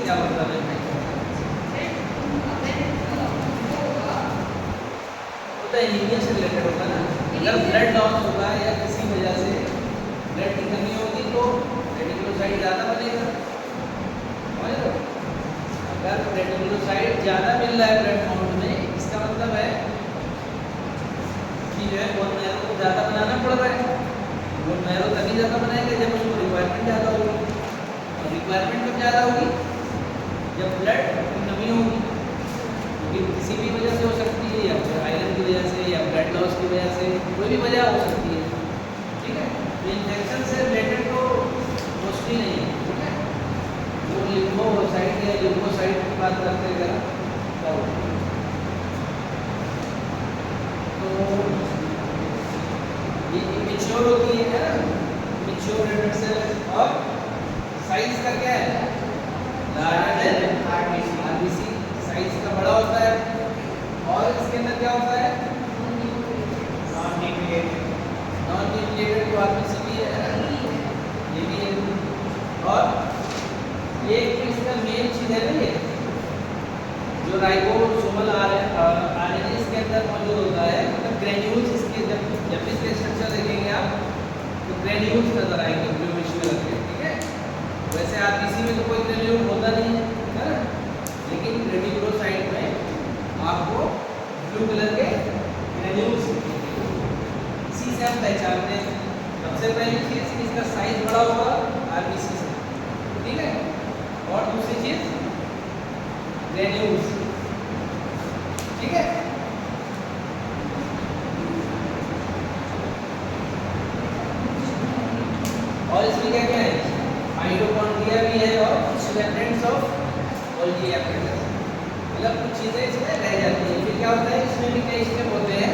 क्या मतलब है भाई? वो तो एनीमिया से रिलेटेड होगा ना। अगर ब्लड लॉस होगा या किसी वजह से ब्लड की कमी होगी तो रेटिकुलोसाइट ज़्यादा बनेगा, समझ लो। अगर रेटिकुलोसाइट ज़्यादा मिल रहा है ब्लड काउंट में, इसका मतलब है कि जो है बोन मैरो को ज़्यादा बनाना पड़ रहा है। बोन मैरो तभी ज़्यादा बनाएंगे जब उसको रिक्वायरमेंट ज़्यादा होगी, और रिक्वायरमेंट कब ज़्यादा होगी? जब ब्लड की कमी होगी, क्योंकि किसी भी वजह से हो सकती है, या फिर आयरन की वजह से या ब्लड लॉस की वजह से, कोई भी वजह हो सकती है, ठीक है। तो इन्फेक्शन से रिलेटेड तो मोस्टली नहीं है, ठीक है। वो लिम्फोसाइट या ल्यूकोसाइट की बात करते हैं जरा, तो ये इमेच्योर होती है ना, इमेच्योर रेड ब्लड सेल, और साइज का क्या है? लार्जर देन आरबीसी, साइज का बड़ा होता है। और इसके अंदर क्या होता है? नॉन न्यूक्लिएटेड तो आरबीसी भी है, ये भी है। और एक इसका मेन चीज है ना, ये जो राइबोसोमल आरएनए इसके अंदर मौजूद होता है, मतलब ग्रेन्यूल्स इसके, जब इसके स्ट्रक्चर देखेंगे आप तो ग्रेन्यूल्स नजर आएंगे ब्लूइश कलर के, ठीक है। वैसे आरबीसी में तो कोई ग्रेन्यूल होता नहीं है ना, लेकिन रेटिकुलोसाइट में आपको ब्लू कलर के ग्रेन्यूल्स दिखेंगे। इसी से हम पहचानते हैं। सबसे पहली चीज कि इसका साइज बड़ा होगा आरबीसी से, ठीक है। और दूसरी चीज ग्रेन्यूल्स, ठीक है। और इसमें क्या क्या है? माइटोकॉन्ड्रिया भी है और कुछ रेफरेंस ऑफ गोल्गी एप्पेरेटस, मतलब कुछ चीजें इसमें रह जाती हैं। फिर क्या होता है, इसमें भी कई स्टेप होते हैं।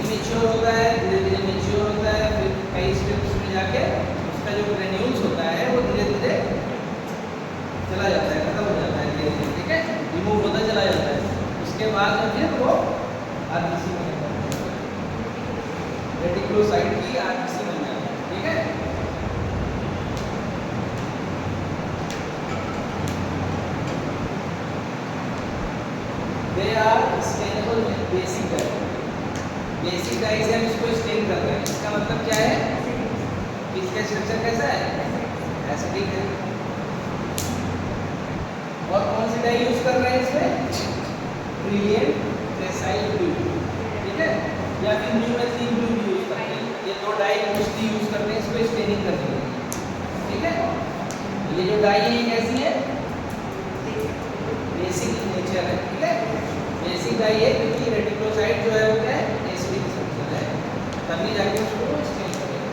इमेच्योर होता है, धीरे धीरे मैच्योर होता है, फिर कई स्टेप्स में जाके उसका जो ग्रेन्यूल्स होता है वो धीरे धीरे चला जाता है, खत्म हो जाता है धीरे धीरे, ठीक है, रिमूव होता चला जाता है। उसके बाद में फिर वो आरबीसी बन जाता है, रेटिकुलोसाइट की आरबीसी बन जाती है, ठीक है। They are stainable with basic dye. Basic dye से हम इसको स्टेन कर रहे हैं, इसका मतलब क्या है? इसका स्ट्रक्चर कैसा है? एसिडिक है। और कौन सी डाई यूज कर रहे हैं इसमें? ब्रिलियंट ट्रेसाइल ब्लू, ठीक है, या फिर न्यूमेथिक ब्लू भी यूज करते हैं। ये दो डाई मोस्टली यूज करते हैं इसको स्टेनिंग करने के लिए, ठीक है। ये जो डाई है ये कैसी है? बेसिक इन नेचर है, ठीक है। बेसिक डाई है क्योंकि रेटिकुलोसाइट जो है वो क्या है? एसिडिक स्ट्रक्चर है, तभी जाके उसको स्टेन करेंगे।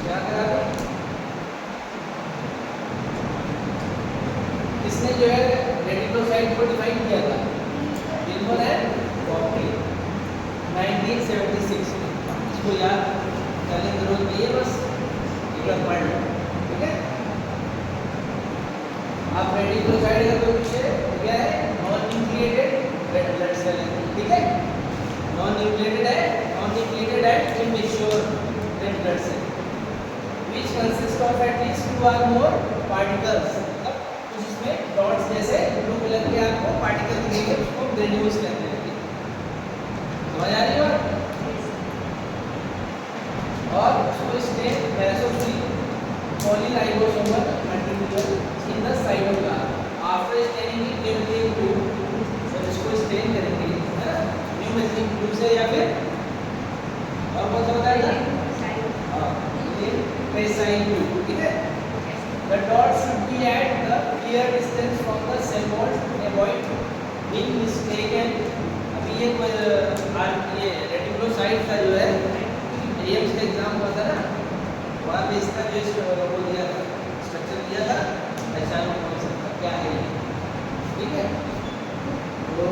क्या करा दो? इसने जो है रेटिकुलोसाइट को डिफाइन किया था, विल्मर एंड कॉपरी 1976 में। इसको याद करने की जरूरत नहीं है, बस एक बार पढ़ लो, ठीक है। आप रेटिकुलोसाइट का कोई पूछे क्या है? Non nucleated red blood cell है, ठीक है। नॉन न्यूक्लिएटेड है, non nucleated and immature red blood cell which consist of at least 2 or more particles. कुछ इसमें डॉट्स जैसे ब्लू कलर के आपको पार्टिकल दिखेंगे, उसको ग्रेन्यूल्स कहते हैं, समझ आ रही है बात? और उसको stain basophil polyribosomal multiple in the cytoplasm. After staining it न्यूमेथिक ब्लू, जब इसको स्टेन करेंगे है ना न्यूमेथिक ब्लू से, या फिर और कौन सा बताइए? हां, ये ट्रेसाइल ब्लू, ठीक है। The dots should be at the clear distance from the cell wall to avoid being mistaken। अभी ये रेटिकुलोसाइट का जो है एम्स का एग्जाम हुआ था ना, वहाँ पे इसका जो वो दिया था, स्ट्रक्चर दिया था, पहचानो कौन सा था, क्या है ये, ठीक है। तो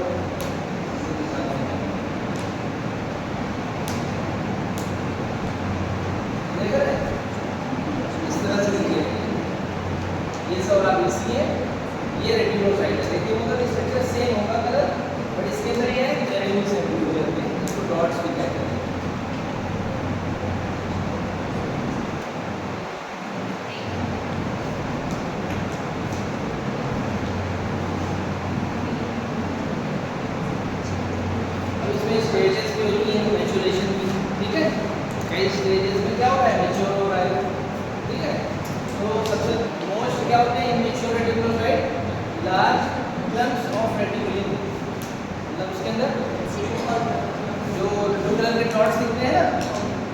देख रहे हैं, इस तरह से देखिए, ये सब आरबीसी है, ये रेटिकुलोसाइट है। देखिए मतलब स्ट्रक्चर सेम होगा कलर, बट इसके अंदर ये है ग्रेन्यूल्स है ब्लू कलर के, इसको डॉट्स भी कहते हैं। होते हैं ना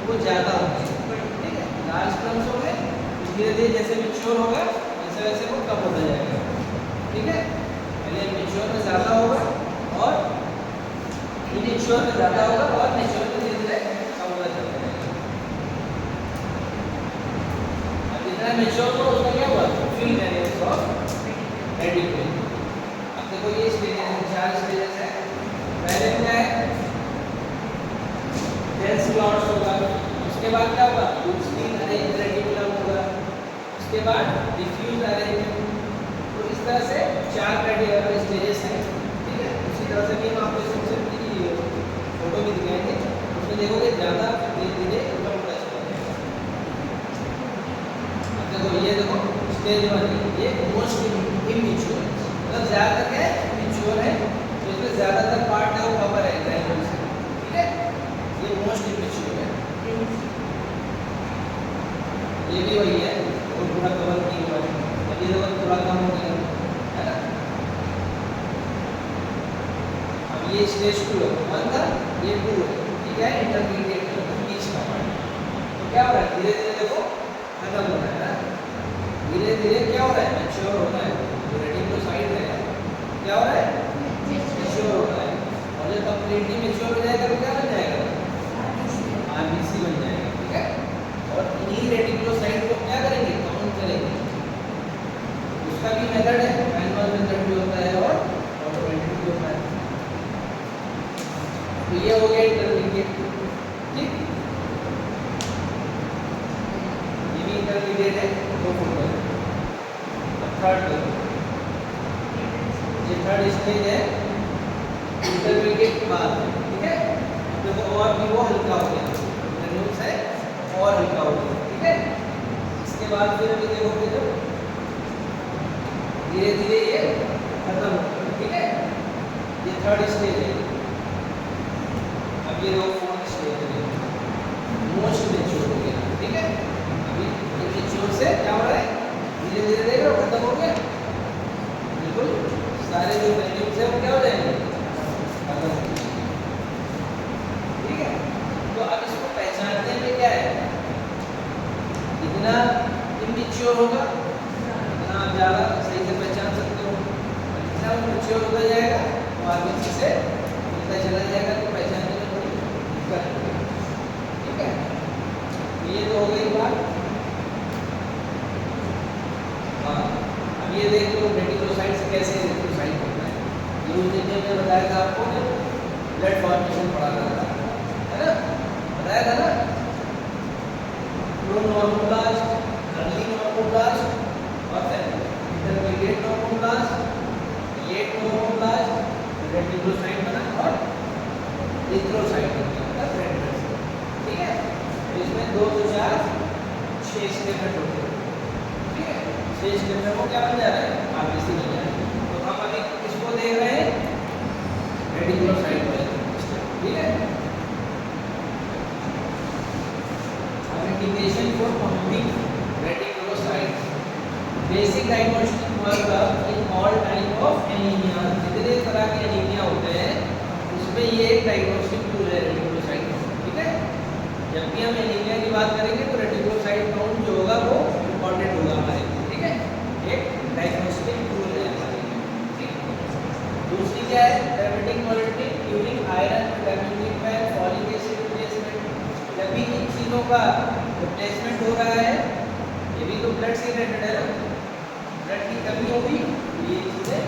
वो ज़्यादा होते हैं, ठीक है। लार्ज क्रम्स हो गए, धीरे धीरे जैसे मैच्योर होगा वैसे वैसे वो कम होता जाएगा, ठीक है। पहले मैच्योर में ज़्यादा होगा और इनमेच्योर में ज़्यादा होगा और मैच्योर में धीरे धीरे कम होता जाएगा। अब जितना मैच्योर हो उसका क्या हुआ, फील्ड एरिया ऑफ रेडिकुलम। अब देखो ये स्टेजेस, 4 स्टेजेस है। पहले क्या है, डेंस क्लाउड्स होगा, उसके बाद क्या होगा, लूजली अरेंज्ड रेडिकुलम होगा, उसके बाद डिफ्यूज अरेंजमेंट। तो इस तरह से 4 क्राइटेरिया स्टेजेस हैं, ठीक है। उसी तरह से भी हम आपको सेक्शन की फोटो भी दिखाएंगे, उसमें देखोगे ज़्यादा धीरे धीरे कम होता चला जाएगा। अब देखो ये देखो स्टेज 1 ये मोस्ट इमैच्योर, मतलब ज़्यादातर है मैच्योर है, तो इसमें ज़्यादातर पार्ट है वो कवर है ग्रैन्यूल से, ठीक है। ये मोस्ट इमैच्योर है, ये भी वही है वो पूरा कवर नहीं हुआ है, अभी देखो थोड़ा कम हो गया है ना। अब ये स्टेज 2 है, 1 था ये 2 है, ठीक है। इंटरमीडिएट बीच का पार्ट, तो क्या हो रहा है, धीरे धीरे देखो खत्म हो रहा है ना, धीरे धीरे क्या हो रहा है, मैच्योर हो रहा है। जो रेटिकुलोसाइट है क्या हो रहा है, मैच्योर हो रहा है, और जब कंप्लीटली मैच्योर हो जाएगा तो क्या बन जाएगा, आरबीसी बन जाएगा, ठीक है। और इन्हीं रेटिकुलोसाइट को क्या करेंगे, काउंट करेंगे। उसका भी मेथड है, मैनुअल मेथड भी होता है और ऑटोमेटिक भी होता है। तो ये हो गया इंटरमीडिएट, ठीक। ये भी इंटरमीडिएट है, दो फोटो है। अब थर्ड देखो, ये थर्ड स्टेज है इंटरमीडिएट के बाद, ठीक है। अब देखो और भी वो हल्का हो गया, ग्रैन्यूल से और हल्का हो गया, ठीक है। इसके बाद फिर अभी देखोगे तो धीरे धीरे ये खत्म हो गया, ठीक है। ये थर्ड स्टेज है। अब ये देखो फोर्थ स्टेज है, मोस्ट मैच्योर हो गया, ठीक है। अभी मैच्योर से क्या हो रहा है, धीरे धीरे देख रहे हो खत्म हो गया, बिल्कुल सारे जो ग्रैन्यूल्स है वो क्या हो जाएंगे, खत्म हो जाएंगे, ठीक है। तो अब इसको पहचानने में क्या है, जितना इमैच्योर होगा उतना आप ज़्यादा सही से पहचान सकते हो, जितना मैच्योर होता जाएगा तो आगे से मिलता चला जाएगा, तो पहचानने में थोड़ी दिक्कत होगी, ठीक है। ये तो हो गई बात। हाँ, अब ये देख लो रेटिकुलोसाइट से कैसे रेटिकुलोसाइट होता है। ये उस दिन मैंने बताया था आपको ना, ब्लड फॉर्मेशन पढ़ा रहा था, है ना, बताया था ना, प्रोनॉर्मोब्लास्ट, अर्ली नॉर्मोब्लास्ट और फिर intermediate normoblast, late normoblast, reticulocyte बना और एरिथ्रोसाइट बना, ठीक है। तो इसमें 2 से 4 6 स्टेप होते हैं, ठीक है। 6 स्टेप में वो क्या बन जा रहा है, आरबीसी बन जा रहा है। तो हम अभी किसको देख रहे हैं, रेटिकुलोसाइट वाले स्टेप, ठीक है। Indication for counting reticulocytes. Basic diagnostic workup in all type of anemia. जितने तरह के एनीमिया होते हैं उसमें ये एक डायग्नोस्टिक टूल है रेटिकुलोसाइट, ठीक है। जब भी हम एनीमिया की बात करेंगे तो रेटिकुलोसाइट काउंट जो होगा वो इम्पोर्टेंट होगा हमारे लिए, ठीक है। एक डायग्नोस्टिक टूल है हमारे लिए, ठीक। दूसरी क्या है, diabetic monitoring during iron, vitamin B, folic acid replacement. जब भी इन चीज़ों का रिप्लेसमेंट हो रहा है, ये भी तो ब्लड से रिलेटेड है ना, ब्लड की कमी होगी ये चीज़ें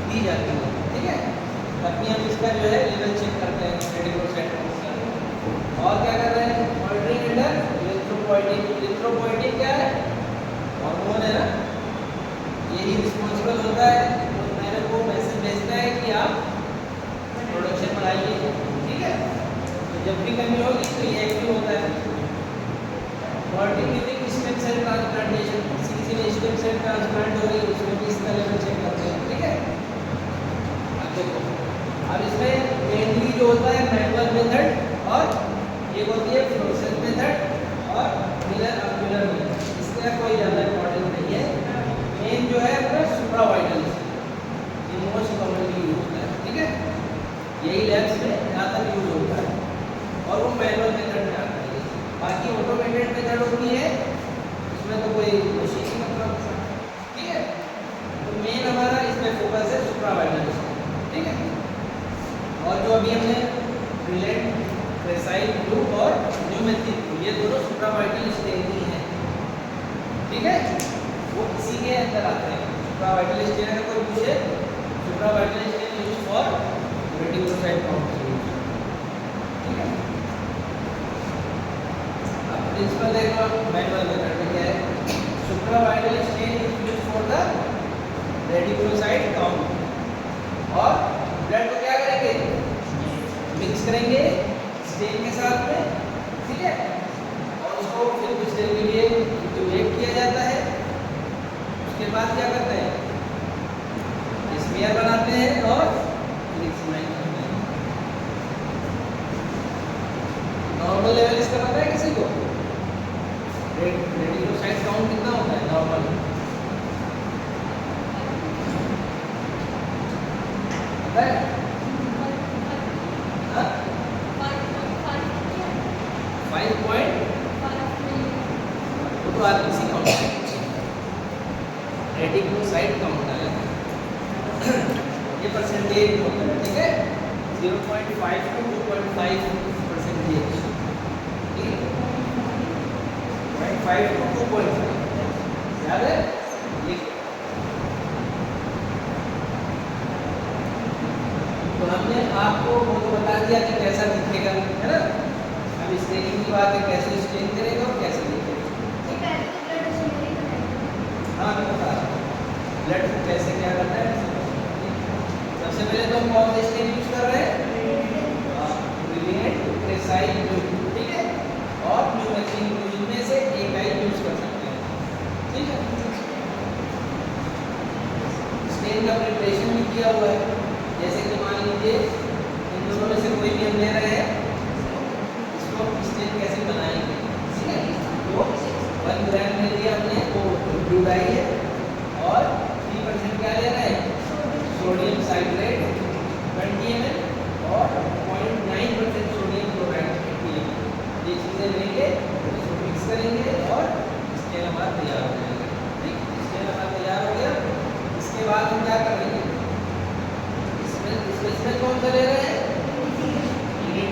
दी जाती हैं, ठीक है। तभी हम इसका जो है लेवल चेक करते हैं रेटिकुलोसाइट का। और क्या कर रहे हैं, मॉनिटरिंग अंडर इलेक्ट्रोपोइटिन। इलेक्ट्रोपोइटिन क्या है, हार्मोन है ना, यही रिस्पॉन्सिबल होता है तो मेरे को मैसेज भेजता है कि आप प्रोडक्शन बढ़ाइए, ठीक है। तो जब भी कमी होगी तो ये एक्टिव होता है। मॉनिटरिंग स्टेम सेल ट्रांसप्लांटेशन, किसी ने स्टेम सेल ट्रांसप्लांट हो रही है उसमें भी इसका लेवल चेक करते हैं, ठीक है। अब देखो, अब इसमें मेनली जो होता है मैनुअल मेथड और एक होती है फ्लोरेसेंस मेथड और मिलर अक्यूलर मेथड। इसका कोई ज़्यादा इंपॉर्टेंट नहीं है। मेन जो है अपना सुप्रावाइटल, ये मोस्ट कॉमनली यूज होता है, ठीक है। यही लैब्स में ज़्यादातर यूज होता है और वो मैनुअल मेथड होती है उसमें तो कोई मशीन ही मतलब, ठीक है। तो मेन हमारा इसमें फोकस है सुप्रावाइटल स्टेन, ठीक है। और जो अभी हमने ब्रिलिएंट, प्रेसाइल, ब्लू और न्यूमेथिक, ये दोनों सुप्रावाइटल स्टेन ही हैं, ठीक है। वो इसी के अंदर आते हैं। सुप्रावाइटल स्टेन अगर कोई पूछे, supravital stain use for reticulocyte count, ठीक है। अब प्रिंसिपल देखो, मैनुअल मेथड में क्या है, supravital stain is used for the reticulocyte count. और ब्लड को क्या करेंगे, मिक्स करेंगे स्टेन के साथ में, ठीक है। और उसको फिर कुछ देर के लिए इंक्यूबेट किया जाता है। उसके बाद क्या करते हैं, स्मीयर बनाते हैं और एक्समाइन करते हैं। नॉर्मल लेवल इसका पता है किसी को, रेटिकुलोसाइट काउंट कितना होता है नॉर्मल, पता है? हाँ? 5.5 वो तो आरबीसी काउंट है, रेटिकुलोसाइट काउंट है, ये परसेंटेज होता है, ठीक है। 0.5 to 2.5 परसेंटेज, ठीक है। 0.5 to 2.5 याद है, लिख। तो हमने आपको वो तो बता दिया कि कैसा दिखेगा, है ना। अब स्टेनिंग की बात है, कैसे स्टेन करेगा और कैसे दिखेगा। हाँ मैं बता रहा हूँ, ब्लड को कैसे क्या करना है। सबसे पहले तो हम कौन सा स्टेन यूज कर रहे हैं, ब्रिलिएंट, प्रेसाइल, ब्लू, ठीक है। और न्यूमेथिक, इनमें से एक ही यूज कर सकते हैं, ठीक है। स्टेन का प्रिपरेशन भी किया हुआ है, जैसे कि मान लीजिए इन दोनों में से कोई भी हम ले रहे हैं, इसको स्टेन कैसे बनाएंगे, ठीक है। तो 1 ग्राम ले लिया हमने, वो ब्लू डाई है, और 3% क्या ले रहे हैं, सोडियम साइट्रेट 20 ml, और 0.9% सोडियम क्लोराइड 80 ml। ये चीज़ें लेंगे, इसको मिक्स करेंगे और स्टेन हमारा तैयार हो जाएगा, ठीक। स्टेन हमारा तैयार हो गया। इसके बाद हम क्या करेंगे, इसमें कौन सा ले रहे हैं,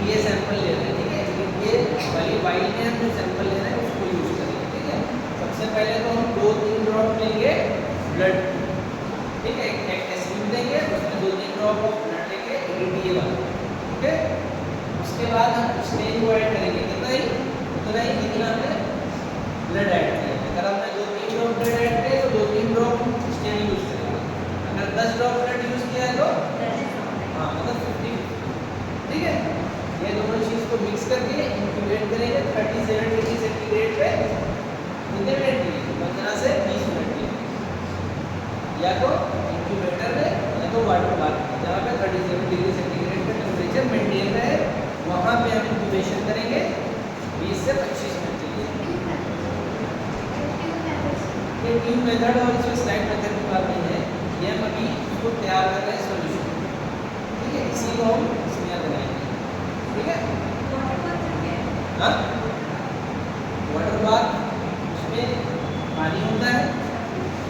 ये सैंपल ले रहे हैं, ठीक है। ये वाली वाइल में हम जो सैंपल ले रहे हैं उसको यूज करेंगे, ठीक है। सबसे पहले तो हम 2-3 ड्रॉप लेंगे ब्लड, ठीक है। एक टेस्ट ट्यूब लेंगे, उसमें 2-3 ड्रॉप ऑफ ब्लड लेंगे, ये वाला, ठीक है। उसके बाद हम स्टेन को ऐड करेंगे, कितना ही उतना ही जितना हमने ब्लड ऐड किया। अगर हमने 2-3 ड्रॉप ब्लड ऐड किए तो 2-3 ड्रॉप स्टेन यूज करेंगे। अगर 10 ड्रॉप ब्लड यूज किया है तो हाँ मतलब 50, ठीक है। ये दोनों चीज़ को मिक्स करके इंक्यूबेट करेंगे 37 डिग्री सेंटीग्रेड पे कितने मिनट के लिए, 15 से 20 मिनट के लिए, या तो इंक्यूबेटर में या तो वाटर बाथ में, जहाँ पे 37 डिग्री सेंटीग्रेड का टेम्परेचर मेंटेन रहे, वहाँ पे हम इंक्यूबेशन करेंगे 20 से 25 मिनट के लिए। ये ट्यूब मेथड और इसमें स्लाइड मेथड की बात नहीं है, ये हम अभी इसको तैयार कर रहे हैं सोल्यूशन, ठीक है। इसी को हम स्मीयर बनाएंगे, ठीक है। हाँ, वाटर बाथ, उसमें पानी होता है,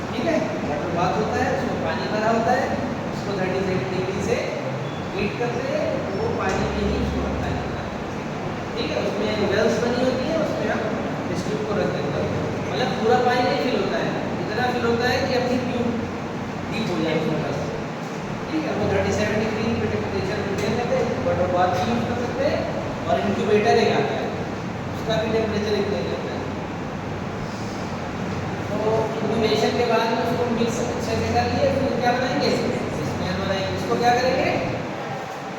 ठीक है। वाटर बाथ होता है, उसमें पानी भरा होता है, उसको 37 डिग्री से हीट करते हैं, वो पानी में ही उसको रखा जाता है, ठीक है। उसमें वेल्स बनी होती है, उसमें हम इस ट्यूब को रख देते हैं, मतलब पूरा पानी नहीं फिल होता है, इतना फिल होता है कि अपनी ट्यूब डीप हो जाए उसमें बस, ठीक है। वो 37 डिग्री पे टेम्परेचर मेंटेन करते हैं, वाटर बाथ भी यूज कर सकते हैं, और इंक्यूबेटर एक आता है, उसका भी टेम्परेचर इतना ही रहता है। तो इंक्यूबेशन के बाद में उसको मिक्स अच्छे से कर लिए, फिर क्या बनाएंगे, स्मेयर बनाएंगे। इसको क्या करेंगे,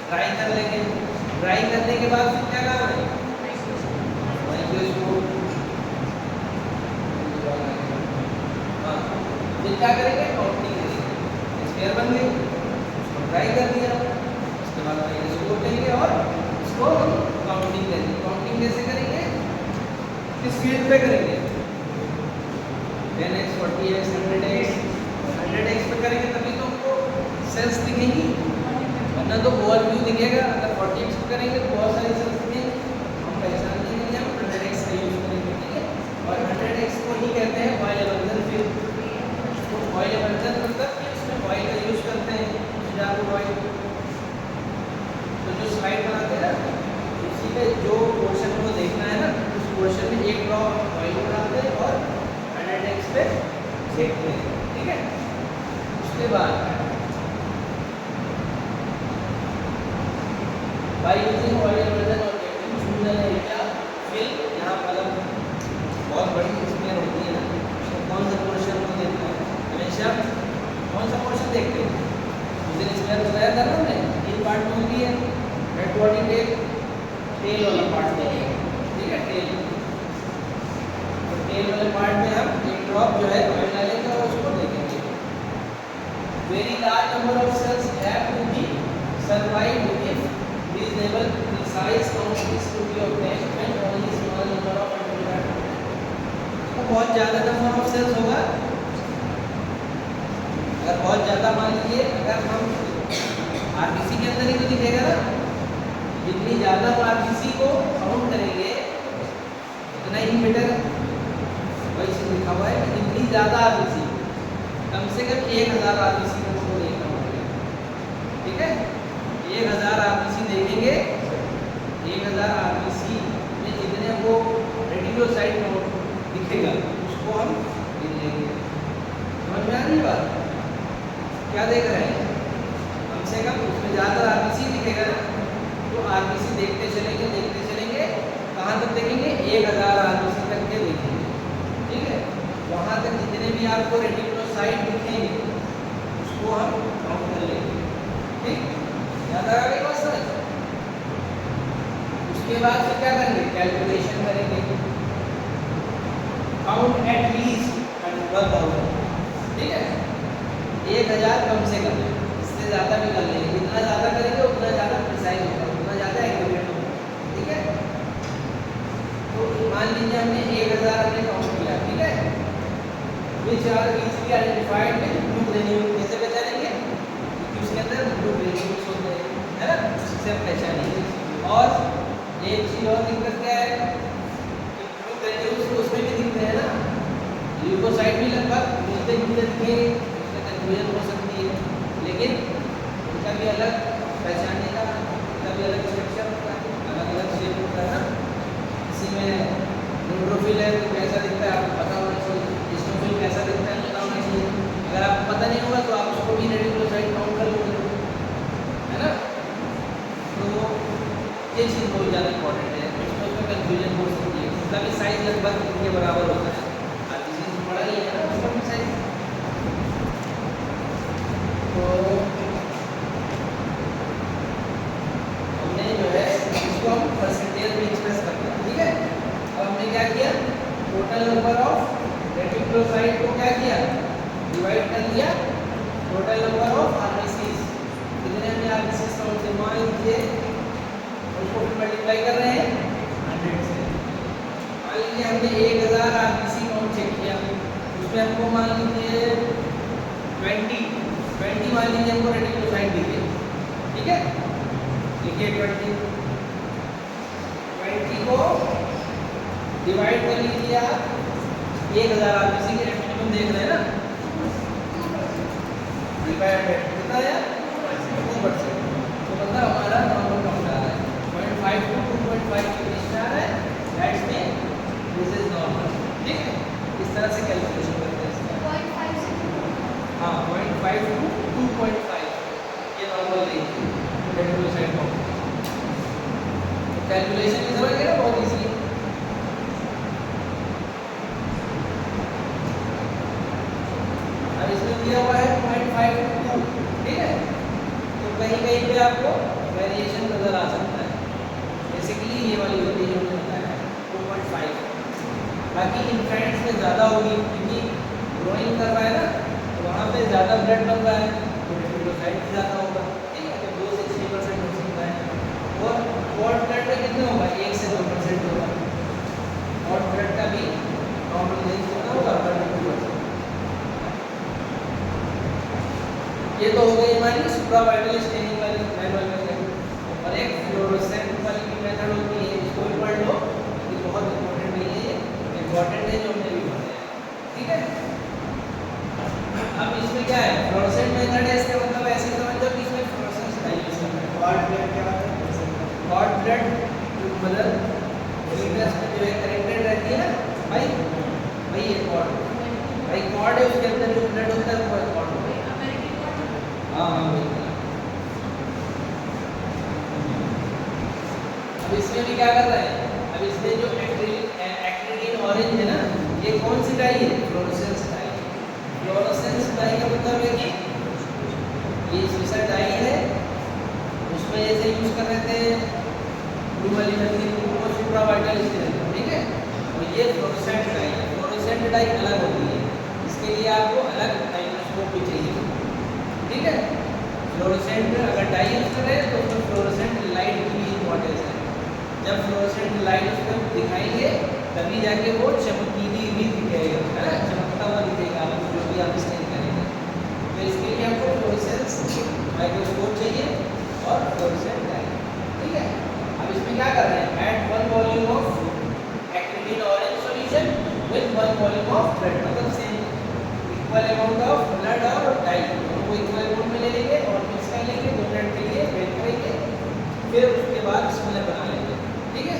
ड्राई कर लेंगे। ड्राई करने के बाद फिर क्या काम है, माइक्रोस्कोप, हाँ फिर क्या करेंगे, काउंटिंग करेंगे। स्मेयर बन गई, उसको ड्राई कर दिया, उसके बाद माइक्रोस्कोप लेंगे और इसको हम काउंटिंग करेंगे। काउंटिंग कैसे करेंगे, किस फील्ड पे करेंगे, 10x, 40x, 100x पे करेंगे, तभी तो हमको सेल्स दिखेंगी, वरना तो ओवरव्यू दिखेगा। अगर 40x पे करेंगे तो बहुत सारी सेल्स दिखेंगी, हम पहचान लेंगे, हम 100x का यूज करेंगे, ठीक है। और 100x को ही कहते हैं ऑयल एवर्जन फिल्म। तो ऑयल एवर्जन मतलब कि इसमें ऑयल का यूज करते हैं, ज़्यादा ऑयल। तो जो स्लाइड बनाते हैं ना, उसी में जो पोर्शन को देखना है ना, उस पोर्शन में एक ड्रॉप ऑयल को डालते हैं और 100x पे देखते हैं, ठीक है। उसके बाद बाय यूजिंग ऑयल एवर्जन और चूजन एरिया फिल्म, यहाँ मतलब बहुत बड़ी स्क्वायर होती है ना, तो कौन सा पोर्शन को देखना है, हमेशा कौन सा पोर्शन देखते हैं, उसे स्क्वायर बताया था ना हमने, तीन पार्ट में होती है, हेड बॉडी टेल, टेल वाला पार्ट देखिए, ठीक है, टेल। तो टेल वाले पार्ट में हम एक ड्रॉप जो है ऑयल डालेंगे और उसको देखेंगे। Very large number of cells have to be survive if reasonable precise count is to be obtained when only small number of atoms। तो बहुत ज़्यादा नंबर ऑफ सेल्स होगा, अगर बहुत ज़्यादा मान लीजिए, अगर हम आरबीसी के अंदर ही तो दिखेगा ना, जितनी ज़्यादा आरबीसी को काउंट करेंगे उतना ही बेटर, वही चीज़ लिखा हुआ है कि जितनी ज़्यादा आरबीसी, कम से कम 1000 आरबीसी को देखना होगा, ठीक है। 1000 आरबीसी देखेंगे, 1000 आरबीसी में जितने वो रेटिकुलोसाइट काउंट दिखेगा उसको हम गिन लेंगे। समझ में आ रही बात? क्या देख रहे हैं, कम से कम उसमें ज़्यादा आरबीसी दिखेगा ना, तो आरबीसी देखते चलेंगे, कहाँ तक देखेंगे, 1000 आरबीसी तक के देखेंगे, ठीक है। वहाँ तक जितने भी आपको रेटिकुलोसाइट दिखेंगे उसको हम काउंट कर लेंगे, ठीक। याद आ गई बात समझ? उसके बाद फिर क्या करेंगे, कैलकुलेशन करेंगे, काउंट एट लीस्ट 1000, ठीक है। 1000 कम से कम, इससे ज़्यादा भी कर लेंगे, जितना ज़्यादा करेंगे उतना ज़्यादा प्रिसाइज होगा, उतना ज़्यादा एक्यूरेट होगा, ठीक है। तो मान लीजिए हमने 1000 हमने काउंट किया, ठीक है, which are easily identified with blue granule. कैसे पहचानेंगे, क्योंकि उसके अंदर ब्लू ग्रेन्यूल्स होते हैं, है ना, उससे हम पहचानेंगे। और एक चीज़ और दिक्कत क्या है कि ब्लू ग्रेन्यूल्स तो उसमें भी दिखते हैं ना, ल्यूकोसाइट भी लगभग मिलते जुलते दिखेंगे, उसमें कन्फ्यूजन हो सकती है, लेकिन उनका भी अलग पहचानने का, उनका भी अलग स्ट्रक्चर होता है, अलग अलग शेप होता है ना। किसी में न्यूट्रोफिल है तो कैसा दिखता है आपको पता होना चाहिए, हिस्टोफिल कैसा दिखता है पता होना चाहिए। अगर आपको पता नहीं होगा तो आप उसको भी रेटिकुलोसाइट काउंट कर लोगे, है ना। तो ये चीज़ बहुत ज़्यादा इंपॉर्टेंट है, उसमें कन्फ्यूजन हो सकती है, उसका भी साइज लगभग इनके बराबर होता है, आरबीसी से बड़ा ही है ना उसका भी साइज। तो हमने जो है इसको हम परसेंटेज में एक्सप्रेस करते हैं, ठीक है। अब हमने क्या किया, टोटल नंबर ऑफ रेटिकुलोसाइट को क्या किया, डिवाइड कर लिया टोटल नंबर ऑफ आरबीसीज, कितने हमने आरबीसीज काउंट किए, मान लीजिए उसको मल्टीप्लाई कर रहे हैं 100 से। मान लीजिए हमने 1000 आरबीसी काउंट चेक किया, उसमें हमको मान लीजिए 20 मान लीजिए हमको रेटिकुलोसाइट दिखे, ठीक है, लिखिए 20 को डिवाइड कर लीजिए आप 1000 आरबीसी के रेट में देख रहे हैं ना, कितना आया 2%, तो मतलब हमारा नॉर्मल काउंट आ रहा है 0.5 to 2.5 के बीच में आ रहा है, that's mean this is normal, ठीक है। इस तरह से कैलकुलेशन करते हैं इसका, 0.5 से हाँ 0.5 to 2.5 ये नॉर्मल रेंज है रेटिकुलोसाइट काउंट। कैलकुलेशन की समझ गए ना, बहुत इजी है। अब इसमें दिया हुआ है 0.5 to 2, ठीक है, तो कहीं कहीं पे आपको वेरिएशन नजर आ सकता है, बेसिकली ये वाली होती है जो बताया 2.5, बाकी इन्फेंट्स में ज़्यादा होगी क्योंकि ग्रोइंग कर रहा है ना, तो वहाँ पे ज़्यादा ब्लड बन रहा है तो रेटिकुलोसाइट ज़्यादा होगा, ठीक है, तो 2 से 6% हो सकता है। और कॉर्ड ब्लड में कितना होगा, 1 से 2% होगा, कॉर्ड ब्लड का भी नॉर्मल रेंज कितना होगा 2%। ये तो हो गई हमारी सुप्रावाइटल स्टेनिंग वाली मैनुअल मेथड, और एक फ्लोरोसेंट वाली भी मेथड होती है, इसको भी पढ़ लो, ये बहुत इंपॉर्टेंट नहीं है, ये इंपॉर्टेंट है जो कॉर्ड, भाई कॉर्ड है उसके अंदर जो ब्लड होता है वो कॉर्ड होता है। हाँ हाँ बिल्कुल। अब इसमें भी क्या कर रहे हैं, अब इसमें जो एक्रिलीन ऑरेंज है ना, ये कौन सी डाई है, फ्लोरोसेंस डाई। फ्लोरोसेंस डाई का मतलब है कि ये स्पेशल डाई है, उसमें जैसे यूज कर रहे थे ब्लू वाली लकड़ी को सुप्रा वाइटल स्टील, ठीक है। और ये फ्लोरोसेंट डाई है, फ्लोरोसेंट डाई अलग होती है, इसके लिए आपको अलग माइक्रोस्कोप भी चाहिए, ठीक है। फ्लोरोसेंट अगर डाई यूज कर रहे हैं तो उसमें फ्लोरोसेंट लाइट की भी इम्पोर्टेंस है। जब फ्लोरोसेंट लाइट उसको दिखाएंगे तभी जाके वो चमकीली भी दिखेगा, है ना, चमकता हुआ दिखेगा जो भी आप स्कैन करेंगे। तो इसके लिए आपको फ्लोरोसेंस माइक्रोस्कोप चाहिए और फ्लोरोसेंट लाइट, ठीक है। अब इसमें क्या कर रहे हैं, add 1 volume of acridine orange solution with 1 volume of blood, मतलब same equal amount of blood और डाई को इक्वल अमाउंट में ले लेंगे और मिक्स कर लेंगे 2 मिनट के लिए वेट करेंगे, फिर उसके बाद स्मेयर बना लेंगे, ठीक है।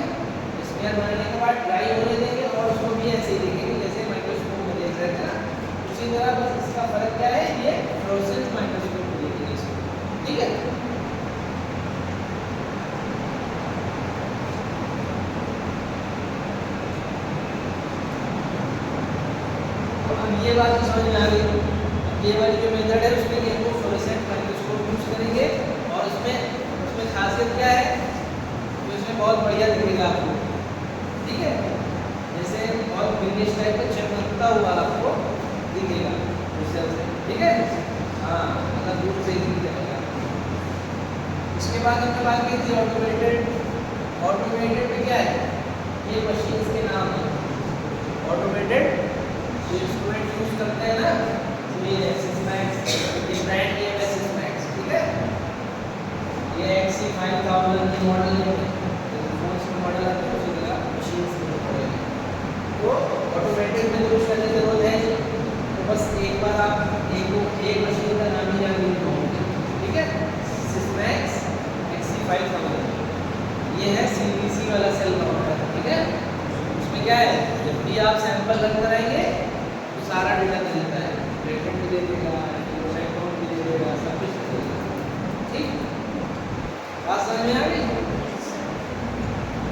स्मेयर बनाने के बाद ड्राई होने देंगे और उसको भी ऐसे ही देखेंगे जैसे माइक्रोस्कोप में देख रहे थे ना, उसी तरह। बस इसका फर्क क्या है, ये फ्लोरोसेंस माइक्रोस्कोप में देखेंगे इसको, ठीक है। ये बात तो समझ में आ गई। ये वाली जो मेथड है उसके लिए हम फ्लोरोसेंट माइक्रोस्कोप यूज करेंगे और उसमें खासियत क्या है, तो इसमें बहुत बढ़िया दिखेगा आपको, ठीक है। जैसे बहुत ग्रीनिश टाइप का चमकता हुआ आपको दिखेगा उससे, ठीक है। हाँ मतलब दूर से ही दिखेगा। इसके बाद हमने बात की थी ऑटोमेटेड। ऑटोमेटेड में क्या है, ये मशीन के नाम है ऑटोमेटेड, जो स्टूडेंट यूज करते हैं ना, ये सिस्मैक्स, ये ब्रांड नेम है सिस्मैक्स, ठीक है। ये XC5000 की मॉडल है, फोन की मॉडल है, तो उसी तरह मशीन्स की मॉडल है। तो ऑटोमेटेड में कुछ करने की जरूरत है, तो बस एक बार आप एक मशीन का नाम ही जान लीजिए, ठीक है। सिस्मैक्स XC5000, ये है CPC वाला सेल काउंटर, ठीक है। उसमें क्या है, जब भी आप सैंपल रन कराएंगे सारा डेटा दे देता है, रेटेड भी दे देगा, साइड काउंट भी दे देगा, सब कुछ दे देगा, ठीक। बात समझ में आ गई।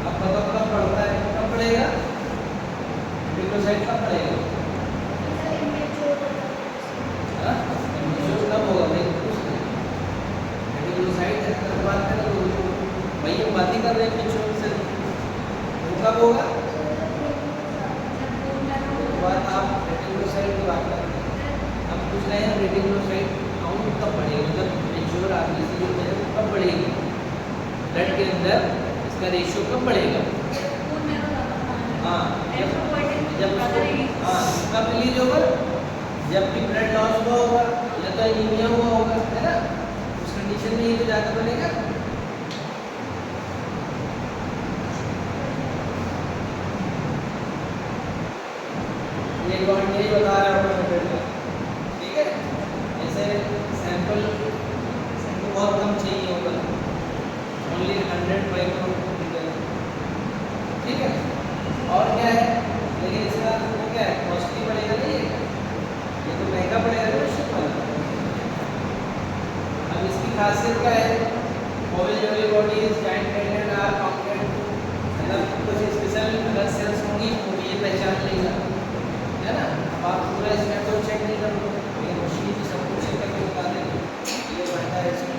अब बताओ कब पढ़ता है, कब पढ़ेगा, रेटिकुलोसाइट कब पढ़ेगा, हाँ कब होगा भाई, रेटिकुलोसाइट है तो बात कर लो भाई, हम बात ही कर रहे हैं पिछले से, वो कब होगा, बात आप रेटिकुलोसाइट की बात कर रहे हैं। हम पूछ रहे हैं रेटिकुलोसाइट काउंट कब बढ़ेगा, मतलब मेच्योर आदमी से जो है कब बढ़ेगी, ब्लड के अंदर इसका रेशियो कब बढ़ेगा। हाँ जब हाँ कब रिलीज होगा, जब भी ब्लड लॉस हुआ होगा या तो एनीमिया हुआ होगा, है ना, उस कंडीशन में ये तो ज़्यादा बनेगा। यही बता रहा है ऑटोमेटेड का, ठीक है। जैसे सैंपल बहुत कम चाहिए होगा, ओनली 100 माइक्रोमीटर, ठीक है। और क्या है, लेकिन इसका वो क्या है, कॉस्टली पड़ेगा नहीं, ये तो महंगा पड़ेगा ना मशीन वाला। अब इसकी खासियत क्या है, mobile bodies joint tendon are counted, मतलब कुछ स्पेशल अगर सेल्स होंगी तो ये पहचान लेगा, है ना। अब आप पूरा इसमें तो चेक नहीं करोगे, ये मशीन की सब कुछ चेक करके बता देंगे, ये बनता है इसमें।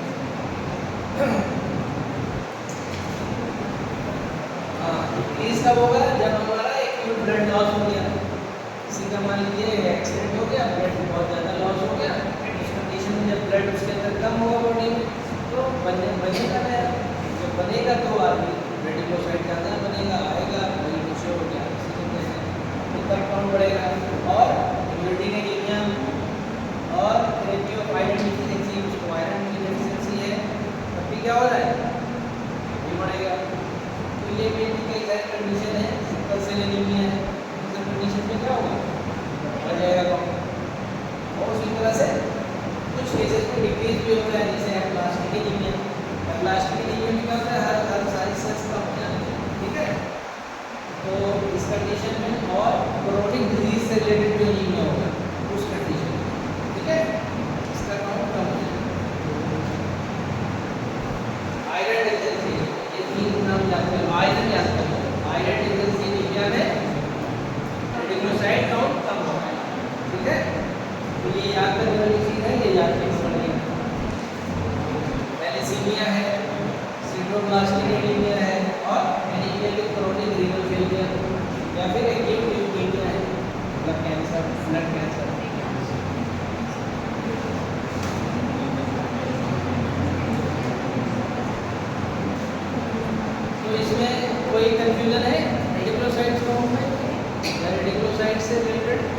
हाँ इंक्रीज कब होगा, जब हमारा एक्यूट ब्लड लॉस हो गया, किसी का मान लीजिए एक्सीडेंट हो गया, ब्लड बहुत ज़्यादा लॉस हो गया, इस कंडीशन में जब ब्लड उसके अंदर कम होगा बॉडी में तो बनेगा नया, जब बनेगा तो आदमी रेटिकुलोसाइट ज़्यादा बनेगा, आएगा, वही मेच्योर हो गया, ऊपर काउंट बढ़ेगा और इम्यूनिटी के एनीमिया और थेरेपी ऑफ आयरन डिफिशिएंसी, उसको आयरन की डेफिशिएंसी है, तब भी क्या हो रहा है, ये बढ़ेगा। तो ये भी कई सारी कंडीशन है, सिंपल सेल एनीमिया है, इस कंडीशन में क्या होगा, बढ़ जाएगा काउंट। और उसी तरह से कुछ केसेस में डिक्रीज भी होता है, जैसे एप्लास्टिक एनीमिया, एप्लास्टिक एनीमिया में क्या होता है, हर सारी सेल्स कम हो जाती है, ठीक है। तो इस कंडीशन में और क्रोनिक डिजीज से रिलेटेड तो ये याद करने वाली चीज़ है, ये याद करने वाली है। थैलेसीमिया है, सिंड्रोब्लास्टिक एनीमिया है और एनीमिया के क्रोनिक रीनल फेलियर या फिर एक्यूट ल्यूकेमिया है, मतलब कैंसर, ब्लड कैंसर। तो इसमें कोई कंफ्यूजन है रेडिकुलोसाइट्स फॉर्म में या रेडिकुलोसाइट्स से रिलेटेड?